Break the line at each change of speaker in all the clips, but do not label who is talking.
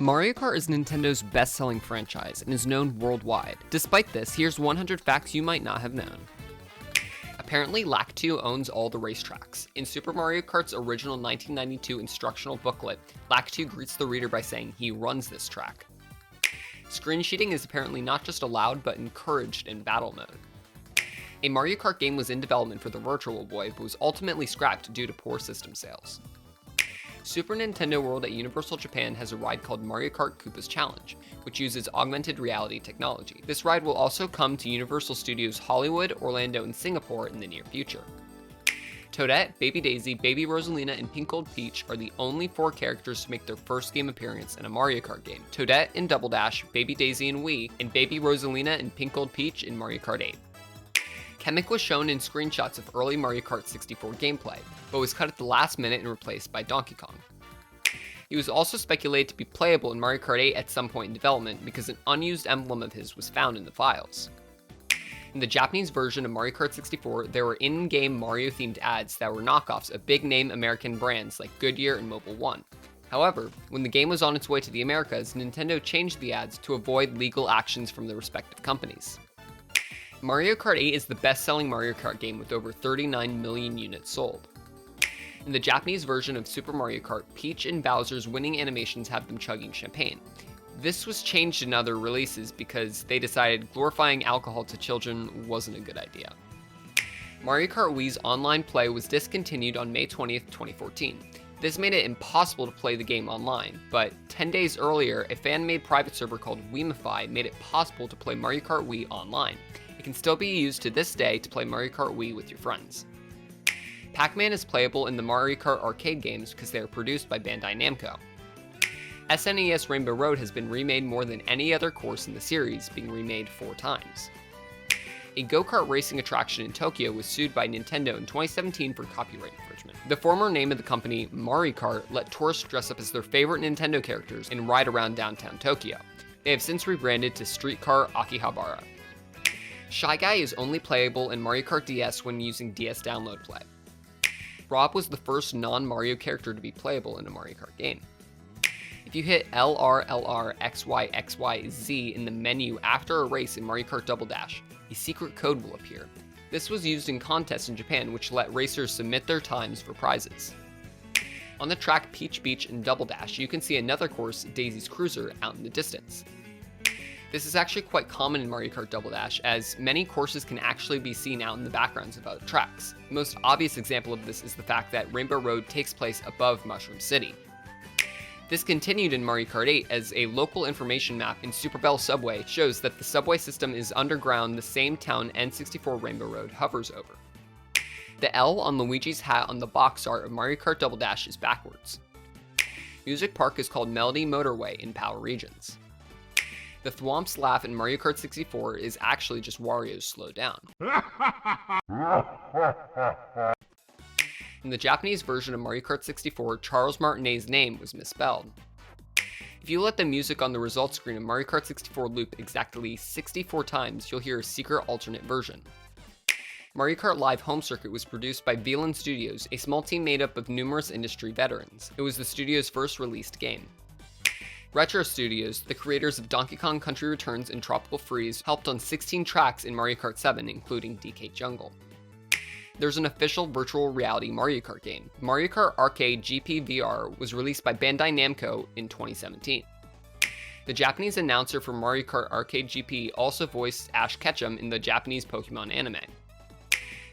Mario Kart is Nintendo's best-selling franchise and is known worldwide. Despite this, here's 100 facts you might not have known. Apparently, Lakitu owns all the racetracks. In Super Mario Kart's original 1992 instructional booklet, Lakitu greets the reader by saying he runs this track. Screen cheating is apparently not just allowed, but encouraged in battle mode. A Mario Kart game was in development for the Virtual Boy, but was ultimately scrapped due to poor system sales. Super Nintendo World at Universal Japan has a ride called Mario Kart Koopas Challenge, which uses augmented reality technology. This ride will also come to Universal Studios Hollywood, Orlando, and Singapore in the near future. Toadette, Baby Daisy, Baby Rosalina, and Pink Gold Peach are the only 4 characters to make their first game appearance in a Mario Kart game. Toadette in Double Dash, Baby Daisy in Wii, and Baby Rosalina and Pink Gold Peach in Mario Kart 8. Kamek was shown in screenshots of early Mario Kart 64 gameplay, but was cut at the last minute and replaced by Donkey Kong. He was also speculated to be playable in Mario Kart 8 at some point in development because an unused emblem of his was found in the files. In the Japanese version of Mario Kart 64, there were in-game Mario-themed ads that were knockoffs of big-name American brands like Goodyear and Mobil 1. However, when the game was on its way to the Americas, Nintendo changed the ads to avoid legal actions from the respective companies. Mario Kart 8 is the best-selling Mario Kart game with over 39 million units sold. In the Japanese version of Super Mario Kart, Peach and Bowser's winning animations have them chugging champagne. This was changed in other releases because they decided glorifying alcohol to children wasn't a good idea. Mario Kart Wii's online play was discontinued on May 20th, 2014. This made it impossible to play the game online, but 10 days earlier, a fan-made private server called Wiimify made it possible to play Mario Kart Wii online. It can still be used to this day to play Mario Kart Wii with your friends. Pac-Man is playable in the Mario Kart arcade games because they are produced by Bandai Namco. SNES Rainbow Road has been remade more than any other course in the series, being remade 4 times. A go-kart racing attraction in Tokyo was sued by Nintendo in 2017 for copyright infringement. The former name of the company, Mario Kart, let tourists dress up as their favorite Nintendo characters and ride around downtown Tokyo. They have since rebranded to Streetcar Akihabara. Shy Guy is only playable in Mario Kart DS when using DS Download Play. Rob was the first non-Mario character to be playable in a Mario Kart game. If you hit LRLRXYXYZ in the menu after a race in Mario Kart Double Dash, a secret code will appear. This was used in contests in Japan, which let racers submit their times for prizes. On the track Peach Beach and Double Dash, you can see another course, Daisy's Cruiser, out in the distance. This is actually quite common in Mario Kart Double Dash, as many courses can actually be seen out in the backgrounds of other tracks. The most obvious example of this is the fact that Rainbow Road takes place above Mushroom City. This continued in Mario Kart 8 as a local information map in Super Bell Subway shows that the subway system is underground the same town N64 Rainbow Road hovers over. The L on Luigi's hat on the box art of Mario Kart Double Dash is backwards. Music Park is called Melody Motorway in PAL regions. The Thwomp's laugh in Mario Kart 64 is actually just Wario's slowed down. In the Japanese version of Mario Kart 64, Charles Martinet's name was misspelled. If you let the music on the results screen of Mario Kart 64 loop exactly 64 times, you'll hear a secret alternate version. Mario Kart Live Home Circuit was produced by Velan Studios, a small team made up of numerous industry veterans. It was the studio's first released game. Retro Studios, the creators of Donkey Kong Country Returns and Tropical Freeze, helped on 16 tracks in Mario Kart 7, including DK Jungle. There's an official virtual reality Mario Kart game. Mario Kart Arcade GP VR was released by Bandai Namco in 2017. The Japanese announcer for Mario Kart Arcade GP also voiced Ash Ketchum in the Japanese Pokemon anime.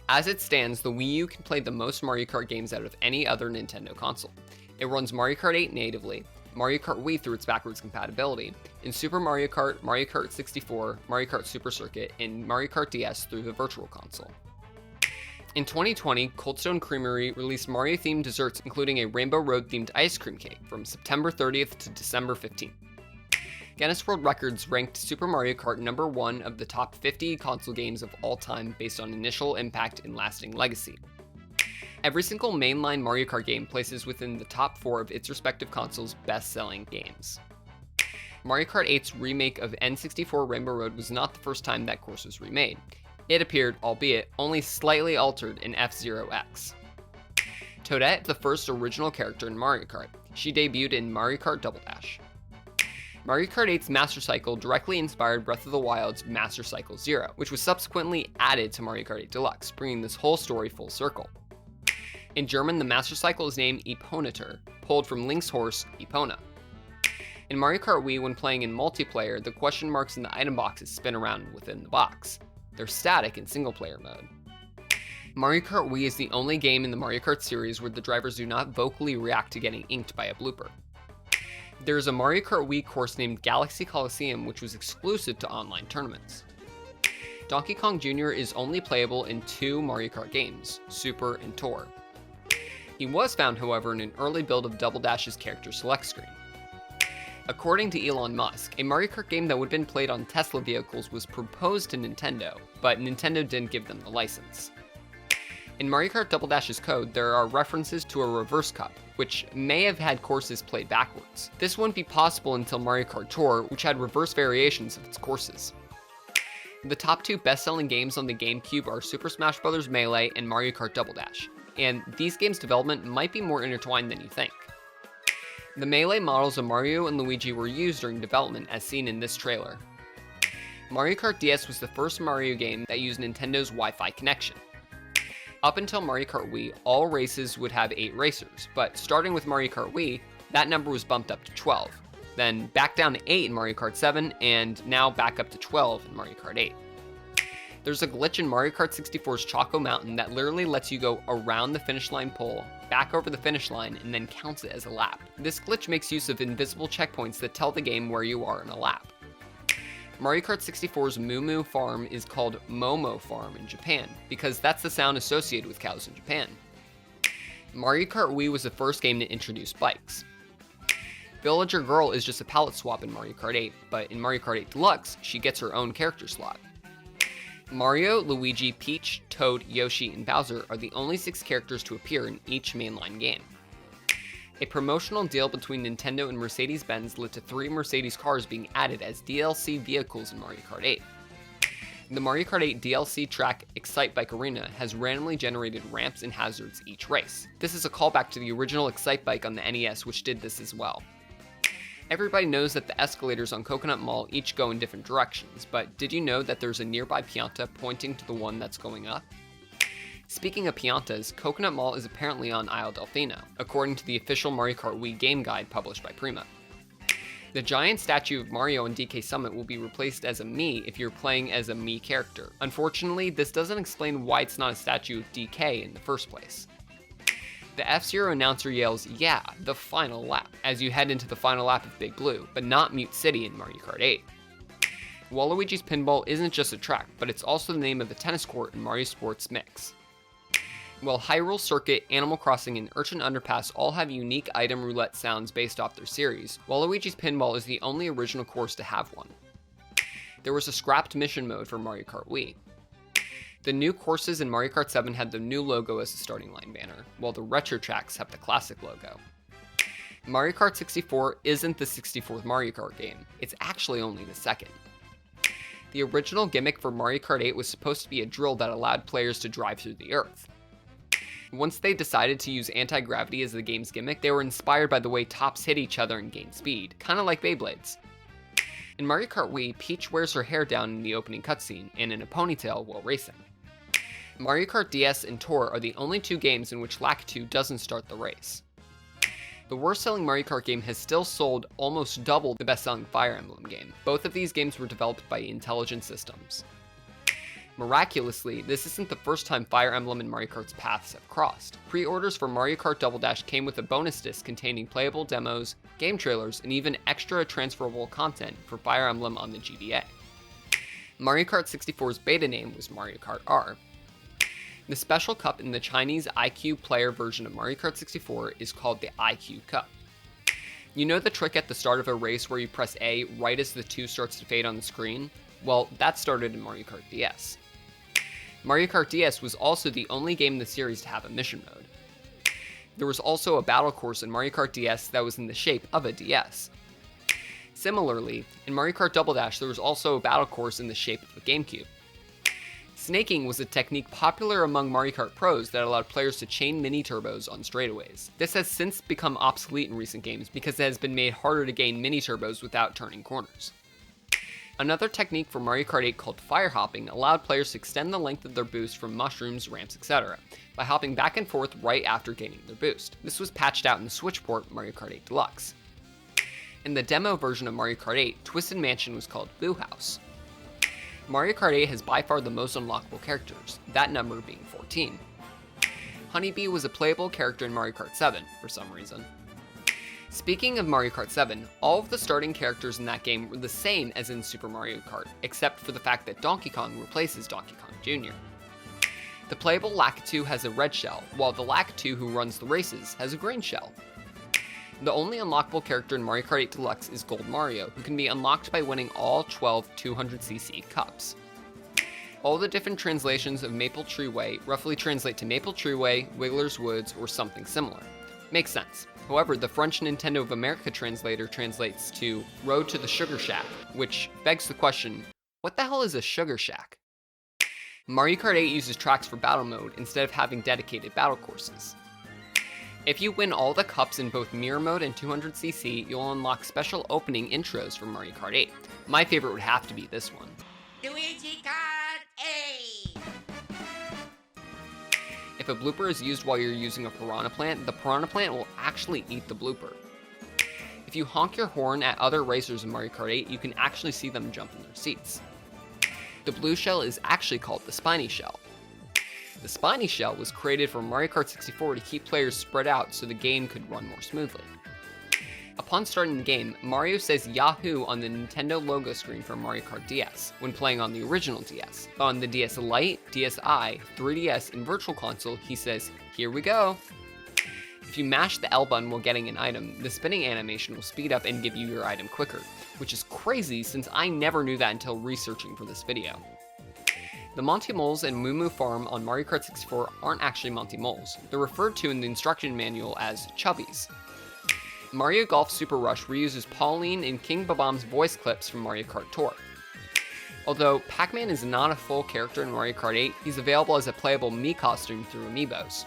As it stands, the Wii U can play the most Mario Kart games out of any other Nintendo console. It runs Mario Kart 8 natively, Mario Kart Wii through its backwards compatibility, and Super Mario Kart, Mario Kart 64, Mario Kart Super Circuit, and Mario Kart DS through the Virtual Console. In 2020, Cold Stone Creamery released Mario-themed desserts including a Rainbow Road-themed ice cream cake from September 30th to December 15th. Guinness World Records ranked Super Mario Kart number 1 of the top 50 console games of all time based on initial impact and lasting legacy. Every single mainline Mario Kart game places within the top 4 of its respective consoles' best-selling games. Mario Kart 8's remake of N64 Rainbow Road was not the first time that course was remade. It appeared, albeit only slightly altered, in F-Zero X. Toadette, the first original character in Mario Kart. She debuted in Mario Kart Double Dash. Mario Kart 8's Master Cycle directly inspired Breath of the Wild's Master Cycle Zero, which was subsequently added to Mario Kart 8 Deluxe, bringing this whole story full circle. In German, the Master Cycle is named Eponator, pulled from Link's horse, Epona. In Mario Kart Wii, when playing in multiplayer, the question marks in the item boxes spin around within the box. They're static in single-player mode. Mario Kart Wii is the only game in the Mario Kart series where the drivers do not vocally react to getting inked by a blooper. There is a Mario Kart Wii course named Galaxy Coliseum, which was exclusive to online tournaments. Donkey Kong Jr. is only playable in 2 Mario Kart games, Super and Tour. He was found, however, in an early build of Double Dash's character select screen. According to Elon Musk, a Mario Kart game that would have been played on Tesla vehicles was proposed to Nintendo, but Nintendo didn't give them the license. In Mario Kart Double Dash's code, there are references to a reverse cup, which may have had courses played backwards. This wouldn't be possible until Mario Kart Tour, which had reverse variations of its courses. The top 2 best-selling games on the Gamecube are Super Smash Bros. Melee and Mario Kart Double Dash, and these games' development might be more intertwined than you think. The Melee models of Mario and Luigi were used during development, as seen in this trailer. Mario Kart DS was the first Mario game that used Nintendo's Wi-Fi connection. Up until Mario Kart Wii, all races would have 8 racers, but starting with Mario Kart Wii, that number was bumped up to 12, then back down to 8 in Mario Kart 7, and now back up to 12 in Mario Kart 8. There's a glitch in Mario Kart 64's Choco Mountain that literally lets you go around the finish line pole, back over the finish line, and then counts it as a lap. This glitch makes use of invisible checkpoints that tell the game where you are in a lap. Mario Kart 64's Moo Moo Farm is called Momo Farm in Japan, because that's the sound associated with cows in Japan. Mario Kart Wii was the first game to introduce bikes. Villager Girl is just a palette swap in Mario Kart 8, but in Mario Kart 8 Deluxe, she gets her own character slot. Mario, Luigi, Peach, Toad, Yoshi, and Bowser are the only 6 characters to appear in each mainline game. A promotional deal between Nintendo and Mercedes-Benz led to 3 Mercedes cars being added as DLC vehicles in Mario Kart 8. The Mario Kart 8 DLC track Excite Bike Arena has randomly generated ramps and hazards each race. This is a callback to the original Excite Bike on the NES, which did this as well. Everybody knows that the escalators on Coconut Mall each go in different directions, but did you know that there's a nearby Pianta pointing to the one that's going up? Speaking of Piantas, Coconut Mall is apparently on Isle Delfino, according to the official Mario Kart Wii game guide published by Prima. The giant statue of Mario on DK Summit will be replaced as a Mii if you're playing as a Mii character. Unfortunately, this doesn't explain why it's not a statue of DK in the first place. The F-Zero announcer yells, "Yeah, the final lap," as you head into the final lap of Big Blue, but not Mute City in Mario Kart 8. Waluigi's Pinball isn't just a track, but it's also the name of the tennis court in Mario Sports Mix. While Hyrule Circuit, Animal Crossing, and Urchin Underpass all have unique item roulette sounds based off their series, Waluigi's Pinball is the only original course to have one. There was a scrapped mission mode for Mario Kart Wii. The new courses in Mario Kart 7 had the new logo as the starting line banner, while the retro tracks have the classic logo. Mario Kart 64 isn't the 64th Mario Kart game, it's actually only the second. The original gimmick for Mario Kart 8 was supposed to be a drill that allowed players to drive through the earth. Once they decided to use anti-gravity as the game's gimmick, they were inspired by the way tops hit each other and gain speed, kinda like Beyblades. In Mario Kart Wii, Peach wears her hair down in the opening cutscene and in a ponytail while racing. Mario Kart DS and Tour are the only 2 games in which Lakitu doesn't start the race. The worst-selling Mario Kart game has still sold almost double the best-selling Fire Emblem game. Both of these games were developed by Intelligent Systems. Miraculously, this isn't the first time Fire Emblem and Mario Kart's paths have crossed. Pre-orders for Mario Kart Double Dash came with a bonus disc containing playable demos, game trailers, and even extra transferable content for Fire Emblem on the GBA. Mario Kart 64's beta name was Mario Kart R. The special cup in the Chinese IQ player version of Mario Kart 64 is called the IQ Cup. You know the trick at the start of a race where you press A right as the 2 starts to fade on the screen? Well, that started in Mario Kart DS. Mario Kart DS was also the only game in the series to have a mission mode. There was also a battle course in Mario Kart DS that was in the shape of a DS. Similarly, in Mario Kart Double Dash there was also a battle course in the shape of a Gamecube. Snaking was a technique popular among Mario Kart pros that allowed players to chain mini turbos on straightaways. This has since become obsolete in recent games because it has been made harder to gain mini turbos without turning corners. Another technique for Mario Kart 8 called fire hopping allowed players to extend the length of their boost from mushrooms, ramps, etc. by hopping back and forth right after gaining their boost. This was patched out in the Switch port Mario Kart 8 Deluxe. In the demo version of Mario Kart 8, Twisted Mansion was called Boo House. Mario Kart 8 has by far the most unlockable characters, that number being 14. Honeybee was a playable character in Mario Kart 7, for some reason. Speaking of Mario Kart 7, all of the starting characters in that game were the same as in Super Mario Kart, except for the fact that Donkey Kong replaces Donkey Kong Jr. The playable Lakitu has a red shell, while the Lakitu who runs the races has a green shell. The only unlockable character in Mario Kart 8 Deluxe is Gold Mario, who can be unlocked by winning all 12 200cc cups. All the different translations of Maple Tree Way roughly translate to Maple Tree Way, Wiggler's Woods, or something similar. Makes sense. However, the French Nintendo of America translator translates to Road to the Sugar Shack, which begs the question, what the hell is a Sugar Shack? Mario Kart 8 uses tracks for battle mode instead of having dedicated battle courses. If you win all the cups in both Mirror Mode and 200cc, you'll unlock special opening intros for Mario Kart 8. My favorite would have to be this one.
Luigi Kart 8!
If a blooper is used while you're using a piranha plant, the piranha plant will actually eat the blooper. If you honk your horn at other racers in Mario Kart 8, you can actually see them jump in their seats. The blue shell is actually called the Spiny Shell. The Spiny Shell was created for Mario Kart 64 to keep players spread out so the game could run more smoothly. Upon starting the game, Mario says Yahoo on the Nintendo logo screen for Mario Kart DS when playing on the original DS. On the DS Lite, DSi, 3DS, and Virtual Console, he says, "Here we go." If you mash the L button while getting an item, the spinning animation will speed up and give you your item quicker, which is crazy since I never knew that until researching for this video. The Monty Moles and Moo Moo Farm on Mario Kart 64 aren't actually Monty Moles. They're referred to in the instruction manual as Chubbies. Mario Golf Super Rush reuses Pauline and King Babam's voice clips from Mario Kart Tour. Although Pac-Man is not a full character in Mario Kart 8, he's available as a playable Mii costume through Amiibos.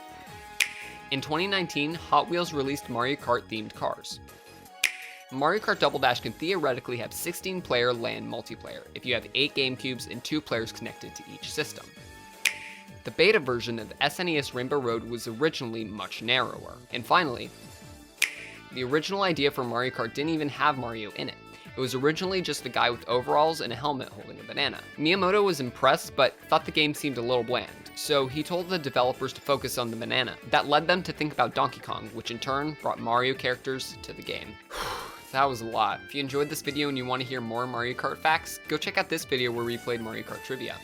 In 2019, Hot Wheels released Mario Kart-themed cars. Mario Kart Double Dash can theoretically have 16-player LAN multiplayer if you have 8 Gamecubes and 2 players connected to each system. The beta version of SNES Rainbow Road was originally much narrower. And finally, the original idea for Mario Kart didn't even have Mario in it. It was originally just a guy with overalls and a helmet holding a banana. Miyamoto was impressed, but thought the game seemed a little bland, so he told the developers to focus on the banana. That led them to think about Donkey Kong, which in turn brought Mario characters to the game. That was a lot. If you enjoyed this video and you want to hear more Mario Kart facts, go check out this video where we played Mario Kart Trivia.